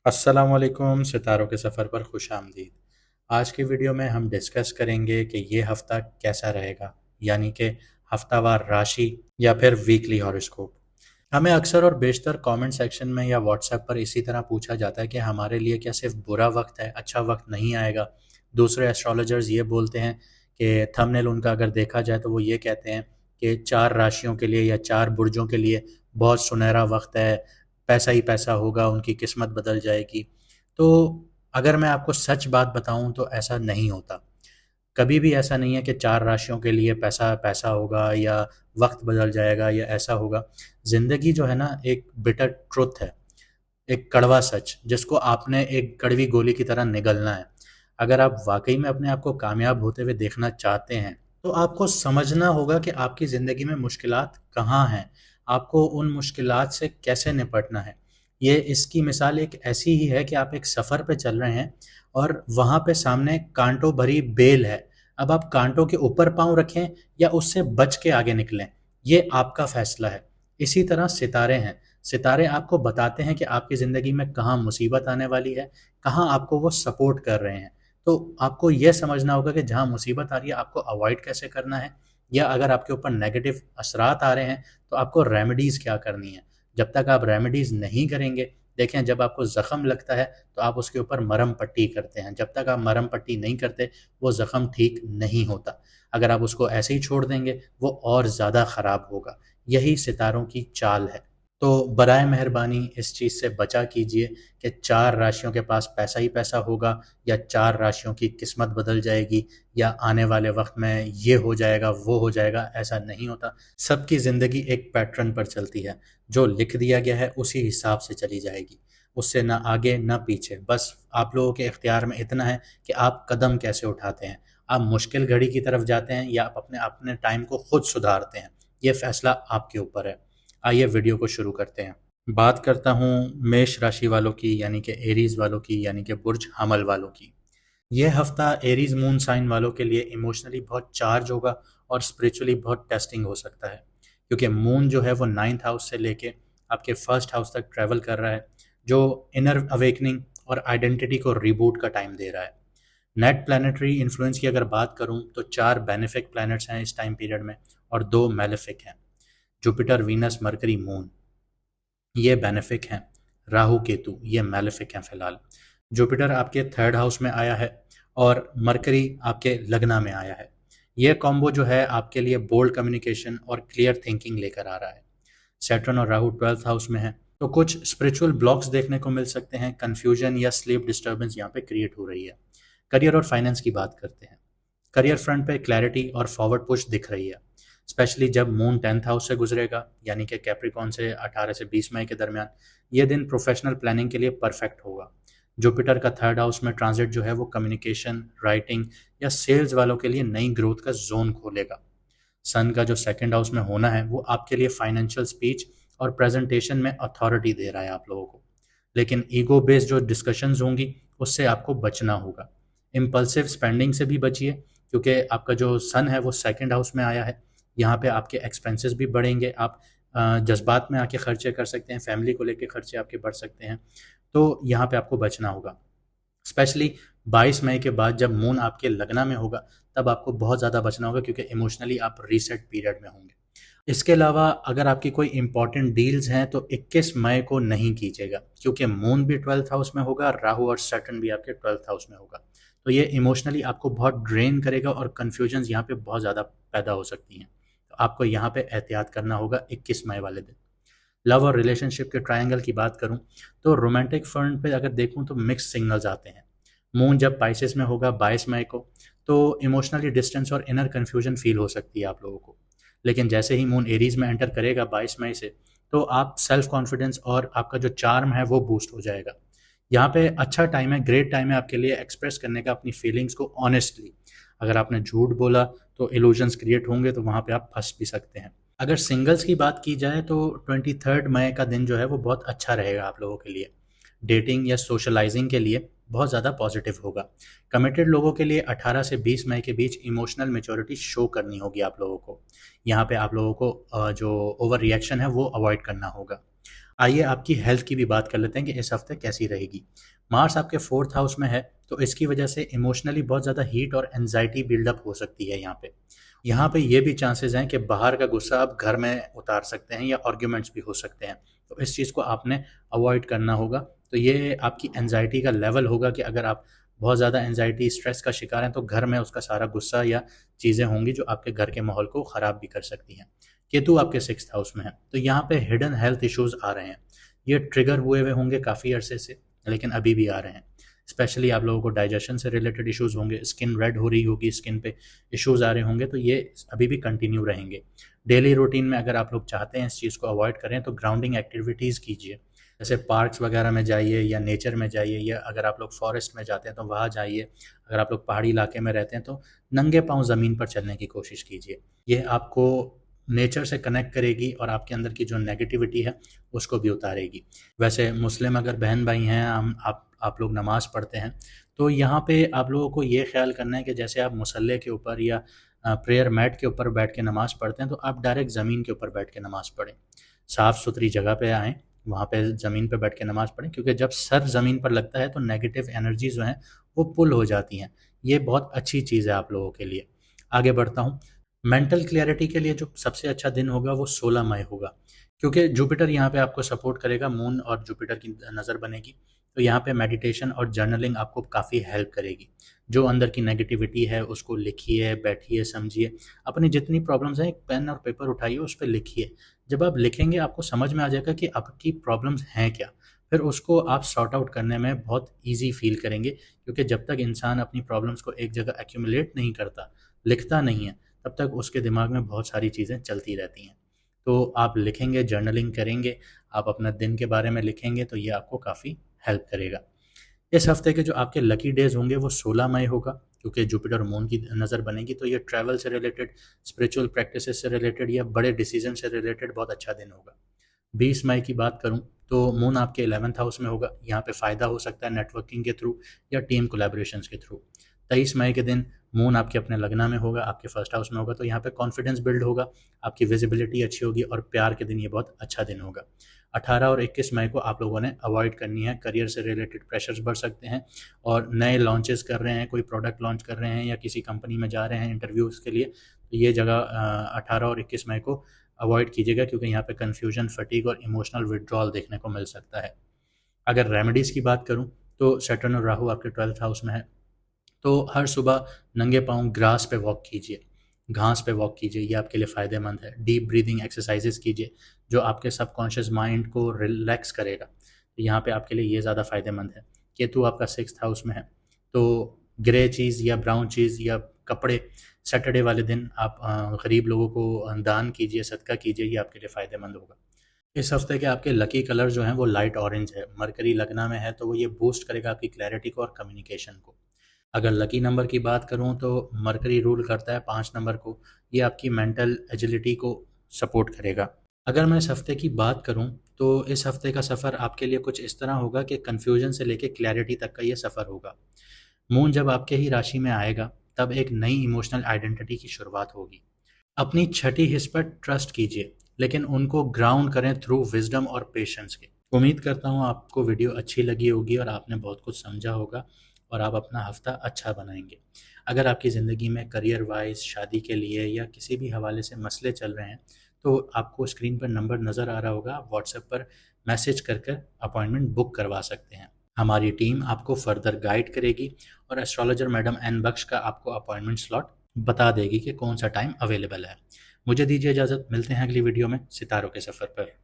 अस्सलामुअलैकुम सितारों के सफ़र पर खुश आमदीद। आज की वीडियो में हम डिस्कस करेंगे कि ये हफ़्ता कैसा रहेगा, यानी कि हफ्तावार राशि या फिर वीकली हॉरोस्कोप। हमें अक्सर और बेशतर कमेंट सेक्शन में या व्हाट्सएप पर इसी तरह पूछा जाता है कि हमारे लिए क्या सिर्फ बुरा वक्त है, अच्छा वक्त नहीं आएगा। दूसरे एस्ट्रोलॉजर्स ये बोलते हैं कि थंबनेल उनका अगर देखा जाए तो वो ये कहते हैं कि चार राशियों के लिए या चार बुर्जों के लिए बहुत सुनहरा वक्त है, पैसा ही पैसा होगा, उनकी किस्मत बदल जाएगी। तो अगर मैं आपको सच बात बताऊं तो ऐसा नहीं होता। कभी भी ऐसा नहीं है कि चार राशियों के लिए पैसा पैसा होगा या वक्त बदल जाएगा या ऐसा होगा। ज़िंदगी जो है ना, एक बिटर ट्रुथ है, एक कड़वा सच जिसको आपने एक कड़वी गोली की तरह निगलना है। अगर आप वाकई में अपने आप को कामयाब होते हुए देखना चाहते हैं तो आपको समझना होगा कि आपकी ज़िंदगी में मुश्किलात कहाँ हैं, आपको उन मुश्किलात से कैसे निपटना है। ये इसकी मिसाल एक ऐसी ही है कि आप एक सफ़र पे चल रहे हैं और वहाँ पे सामने कांटों भरी बेल है। अब आप कांटों के ऊपर पाँव रखें या उससे बच के आगे निकलें, ये आपका फैसला है। इसी तरह सितारे हैं। सितारे आपको बताते हैं कि आपकी ज़िंदगी में कहाँ मुसीबत आने वाली है, कहाँ आपको वो सपोर्ट कर रहे हैं। तो आपको यह समझना होगा कि जहाँ मुसीबत आ रही है आपको अवॉइड कैसे करना है, या अगर आपके ऊपर नेगेटिव असरात आ रहे हैं तो आपको रेमेडीज़ क्या करनी है। जब तक आप रेमेडीज़ नहीं करेंगे, देखें जब आपको ज़ख्म लगता है तो आप उसके ऊपर मरहम पट्टी करते हैं। जब तक आप मरहम पट्टी नहीं करते वो ज़ख्म ठीक नहीं होता। अगर आप उसको ऐसे ही छोड़ देंगे वो और ज़्यादा ख़राब होगा। यही सितारों की चाल है। तो बराए मेहरबानी इस चीज़ से बचा कीजिए कि चार राशियों के पास पैसा ही पैसा होगा या चार राशियों की किस्मत बदल जाएगी या आने वाले वक्त में ये हो जाएगा वो हो जाएगा। ऐसा नहीं होता। सबकी ज़िंदगी एक पैटर्न पर चलती है। जो लिख दिया गया है उसी हिसाब से चली जाएगी, उससे ना आगे ना पीछे। बस आप लोगों के इख्तियार में इतना है कि आप कदम कैसे उठाते हैं। आप मुश्किल घड़ी की तरफ जाते हैं या आप अपने अपने टाइम को खुद सुधारते हैं, ये फैसला आपके ऊपर है। आइए वीडियो को शुरू करते हैं। बात करता हूँ मेष राशि वालों की, यानी कि एरीज वालों की, यानी कि बुर्ज हमल वालों की। यह हफ्ता एरीज मून साइन वालों के लिए इमोशनली बहुत चार्ज होगा और स्पिरिचुअली बहुत टेस्टिंग हो सकता है, क्योंकि मून जो है वो नाइन्थ हाउस से लेके आपके फर्स्ट हाउस तक ट्रैवल कर रहा है, जो इनर अवेकनिंग और आइडेंटिटी को रिबूट का टाइम दे रहा है। नेट प्लानिटरी इन्फ्लुएंस की अगर बात करूं तो चार बेनिफिक प्लैनेट्स हैं इस टाइम पीरियड में और दो मेलेफिक हैं। जुपिटर, वीनस, मरकरी, मून, ये बेनिफिक हैं। राहु, केतु ये मेलेफिक हैं फिलहाल। जुपिटर आपके थर्ड हाउस में आया है और मरकरी आपके लग्ना में आया है। यह कॉम्बो जो है आपके लिए बोल्ड कम्युनिकेशन और क्लियर थिंकिंग लेकर आ रहा है। सैटर्न और राहु ट्वेल्थ हाउस में है, तो कुछ स्पिरिचुअल ब्लॉक्स देखने को मिल सकते हैं। कन्फ्यूजन या स्लीप डिस्टर्बेंस यहाँ पे क्रिएट हो रही है। करियर और फाइनेंस की बात करते हैं। करियर फ्रंट पे क्लैरिटी और फॉरवर्ड पुश दिख रही है, स्पेशली जब मून 10th हाउस से गुजरेगा, यानी कि कैप्रिकॉन से 18 से 20 मई के दरमियान। ये दिन प्रोफेशनल प्लानिंग के लिए परफेक्ट होगा। जुपिटर का थर्ड हाउस में ट्रांजिट जो है वो कम्युनिकेशन, राइटिंग या सेल्स वालों के लिए नई ग्रोथ का जोन खोलेगा। सन का जो सेकंड हाउस में होना है वो आपके लिए फाइनेंशियल स्पीच और प्रेजेंटेशन में अथॉरिटी दे रहा है आप लोगों को। लेकिन ईगो बेस्ड जो डिस्कशंस होंगी उससे आपको बचना होगा। इम्पल्सिव स्पेंडिंग से भी बचिए, क्योंकि आपका जो सन है वो सेकंड हाउस में आया है। यहाँ पे आपके एक्सपेंसेस भी बढ़ेंगे। आप जज्बात में आके खर्चे कर सकते हैं, फैमिली को लेके खर्चे आपके बढ़ सकते हैं। तो यहाँ पे आपको बचना होगा। स्पेशली 22 मई के बाद जब मून आपके लगना में होगा तब आपको बहुत ज़्यादा बचना होगा, क्योंकि इमोशनली आप रीसेट पीरियड में होंगे। इसके अलावा अगर आपकी कोई इंपॉर्टेंट डील्स हैं तो 21 मई को नहीं कीजिएगा, क्योंकि मून भी ट्वेल्थ हाउस में होगा, राहु और सैटर्न भी आपके ट्वेल्थ हाउस में होगा। तो ये इमोशनली आपको बहुत ड्रेन करेगा और कन्फ्यूजन यहाँ पे बहुत ज़्यादा पैदा हो सकती हैं। तो आपको यहाँ पे एहतियात करना होगा 21 मई वाले दिन। लव और रिलेशनशिप के ट्रायंगल की बात करूं तो रोमांटिक फ्रंट पे अगर देखूं तो मिक्स सिग्नल्स आते हैं। मून जब पाइसेस में होगा 22 मई को, तो इमोशनली डिस्टेंस और इनर कन्फ्यूजन फील हो सकती है आप लोगों को। लेकिन जैसे ही मून एरीज में एंटर करेगा 22 मई से, तो आप सेल्फ कॉन्फिडेंस और आपका जो चार्म है वो बूस्ट हो जाएगा। यहाँ पे अच्छा टाइम है, ग्रेट टाइम है आपके लिए एक्सप्रेस करने का अपनी फीलिंग्स को ऑनेस्टली। अगर आपने झूठ बोला तो इल्यूजन्स क्रिएट होंगे, तो वहाँ पे आप फंस भी सकते हैं। अगर सिंगल्स की बात की जाए तो 23 मई का दिन जो है वो बहुत अच्छा रहेगा आप लोगों के लिए। डेटिंग या सोशलाइजिंग के लिए बहुत ज़्यादा पॉजिटिव होगा। कमिटेड लोगों के लिए 18 से 20 मई के बीच इमोशनल मेच्योरिटी शो करनी होगी आप लोगों को। यहाँ पे आप लोगों को जो ओवर रिएक्शन है वो अवॉइड करना होगा। आइए आपकी हेल्थ की भी बात कर लेते हैं कि इस हफ्ते कैसी रहेगी। मार्स आपके 4th हाउस में है, तो इसकी वजह से इमोशनली बहुत ज़्यादा हीट और एंजाइटी बिल्डअप हो सकती है यहाँ पे। यहाँ पे ये भी चांसेस हैं कि बाहर का गुस्सा आप घर में उतार सकते हैं या आर्ग्यूमेंट्स भी हो सकते हैं। तो इस चीज़ को आपने अवॉइड करना होगा। तो ये आपकी एंजाइटी का लेवल होगा कि अगर आप बहुत ज़्यादा एंजाइटी स्ट्रेस का शिकार हैं तो घर में उसका सारा गुस्सा या चीज़ें होंगी जो आपके घर के माहौल को ख़राब भी कर सकती हैं। केतु आपके 6th हाउस में है, तो यहाँ पे हिडन हेल्थ इश्यूज आ रहे हैं। ये ट्रिगर हुए हुए होंगे काफ़ी अरसे से, लेकिन अभी भी आ रहे हैं। स्पेशली आप लोगों को डाइजेशन से रिलेटेड इश्यूज होंगे, स्किन रेड हो रही होगी, स्किन पे इश्यूज आ रहे होंगे, तो ये अभी भी कंटिन्यू रहेंगे। डेली रूटीन में अगर आप लोग चाहते हैं इस चीज़ को अवॉइड करें तो ग्राउंडिंग एक्टिविटीज़ कीजिए। जैसे पार्क्स वगैरह में जाइए या नेचर में जाइए, या अगर आप लोग फॉरेस्ट में जाते हैं तो वहाँ जाइए। अगर आप लोग पहाड़ी इलाके में रहते हैं तो नंगे पाँव ज़मीन पर चलने की कोशिश कीजिए। ये आपको नेचर से कनेक्ट करेगी और आपके अंदर की जो नेगेटिविटी है उसको भी उतारेगी। वैसे मुस्लिम अगर बहन भाई हैं, हम आप लोग नमाज़ पढ़ते हैं, तो यहाँ पे आप लोगों को ये ख्याल करना है कि जैसे आप मुसल्ले के ऊपर या प्रेयर मैट के ऊपर बैठ के नमाज़ पढ़ते हैं, तो आप डायरेक्ट ज़मीन के ऊपर बैठ के नमाज़ पढ़ें। साफ़ सुथरी जगह पे आएँ, वहाँ पे ज़मीन पे बैठ के नमाज़ पढ़ें, क्योंकि जब सर ज़मीन पर लगता है तो नेगेटिव एनर्जी जो हैं वो पुल हो जाती हैं। ये बहुत अच्छी चीज़ है आप लोगों के लिए। आगे बढ़ता हूँ। मेंटल क्लैरिटी के लिए जो सबसे अच्छा दिन होगा वो 16 मई होगा, क्योंकि जुपिटर यहाँ पे आपको सपोर्ट करेगा, मून और जुपिटर की नज़र बनेगी। तो यहाँ पे मेडिटेशन और जर्नलिंग आपको काफ़ी हेल्प करेगी। जो अंदर की नेगेटिविटी है उसको लिखिए, बैठिए, समझिए। अपनी जितनी प्रॉब्लम्स हैं एक पेन और पेपर उठाइए, उस पर लिखिए। जब आप लिखेंगे आपको समझ में आ जाएगा कि आपकी प्रॉब्लम्स हैं क्या। फिर उसको आप सॉर्ट आउट करने में बहुत ईजी फील करेंगे, क्योंकि जब तक इंसान अपनी प्रॉब्लम्स को एक जगह एक्यूमुलेट नहीं करता, लिखता नहीं है, तब तक उसके दिमाग में बहुत सारी चीज़ें चलती रहती हैं। तो आप लिखेंगे, जर्नलिंग करेंगे, आप अपना दिन के बारे में लिखेंगे, तो ये आपको काफ़ी हेल्प करेगा। इस हफ्ते के जो आपके लकी डेज़ होंगे वो 16 मई होगा, क्योंकि जुपिटर और मून की नज़र बनेगी, तो ये ट्रैवल से रिलेटेड, स्पिरिचुअल प्रैक्टिसेस से रिलेटेड या बड़े डिसीजन से रिलेटेड बहुत अच्छा दिन होगा। 20 मई की बात करूँ तो मून आपके 11th हाउस में होगा। यहाँ पे फ़ायदा हो सकता है नेटवर्किंग के थ्रू या टीम कोलैबोरेशंस के थ्रू। 23 मई के दिन मून आपके अपने लगना में होगा, आपके फर्स्ट हाउस में होगा, तो यहाँ पे कॉन्फिडेंस बिल्ड होगा, आपकी विजिबिलिटी अच्छी होगी और प्यार के दिन ये बहुत अच्छा दिन होगा। 18 और 21 मई को आप लोगों ने अवॉइड करनी है, करियर से रिलेटेड प्रेशर्स बढ़ सकते हैं, और नए लॉन्चेस कर रहे हैं, कोई प्रोडक्ट लॉन्च कर रहे हैं या किसी कंपनी में जा रहे हैं इंटरव्यूज़ के लिए, तो ये जगह 18 और 21 मई को अवॉइड कीजिएगा, क्योंकि यहाँ पे कन्फ्यूजन, फटीग और इमोशनल विड्रॉल देखने को मिल सकता है। अगर रेमेडीज़ की बात करूँ तो सैटर्न और राहु आपके 12th हाउस में है, तो हर सुबह नंगे पाँव ग्रास पे वॉक कीजिए, घास पे वॉक कीजिए, ये आपके लिए फ़ायदेमंद है। डीप ब्रीदिंग एक्सरसाइजेस कीजिए, जो आपके सबकॉन्शियस माइंड को रिलैक्स करेगा, तो यहाँ पे आपके लिए ये ज़्यादा फ़ायदेमंद है। केतु आपका 6th हाउस में है, तो ग्रे चीज़ या ब्राउन चीज़ या कपड़े सैटरडे वाले दिन आप गरीब लोगों को दान कीजिए, सदका कीजिए, ये आपके लिए फ़ायदेमंद होगा। इस हफ्ते के आपके लकी कलर जो हैं वो लाइट ऑरेंज है। मरकरी लगना में है, तो वो ये बूस्ट करेगा आपकी क्लैरिटी को और कम्युनिकेशन को। अगर लकी नंबर की बात करूँ तो मरकरी रूल करता है 5 नंबर को, ये आपकी मेंटल एजिलिटी को सपोर्ट करेगा। अगर मैं इस हफ्ते की बात करूँ तो इस हफ्ते का सफ़र आपके लिए कुछ इस तरह होगा कि कन्फ्यूजन से लेके क्लैरिटी तक का ये सफ़र होगा। मून जब आपके ही राशि में आएगा तब एक नई इमोशनल आइडेंटिटी की शुरुआत होगी। अपनी छठी हिस्स पर ट्रस्ट कीजिए, लेकिन उनको ग्राउंड करें थ्रू विजडम और पेशेंस के। उम्मीद करता हूँ आपको वीडियो अच्छी लगी होगी और आपने बहुत कुछ समझा होगा और आप अपना हफ्ता अच्छा बनाएंगे। अगर आपकी ज़िंदगी में करियर वाइज, शादी के लिए या किसी भी हवाले से मसले चल रहे हैं, तो आपको स्क्रीन पर नंबर नज़र आ रहा होगा, आप व्हाट्सएप पर मैसेज कर कर अपॉइंटमेंट बुक करवा सकते हैं। हमारी टीम आपको फर्दर गाइड करेगी और एस्ट्रोलॉजर मैडम एन बख्श का आपको अपॉइंटमेंट स्लॉट बता देगी कि कौन सा टाइम अवेलेबल है। मुझे दीजिए इजाज़त, मिलते हैं अगली वीडियो में सितारों के सफ़र पर।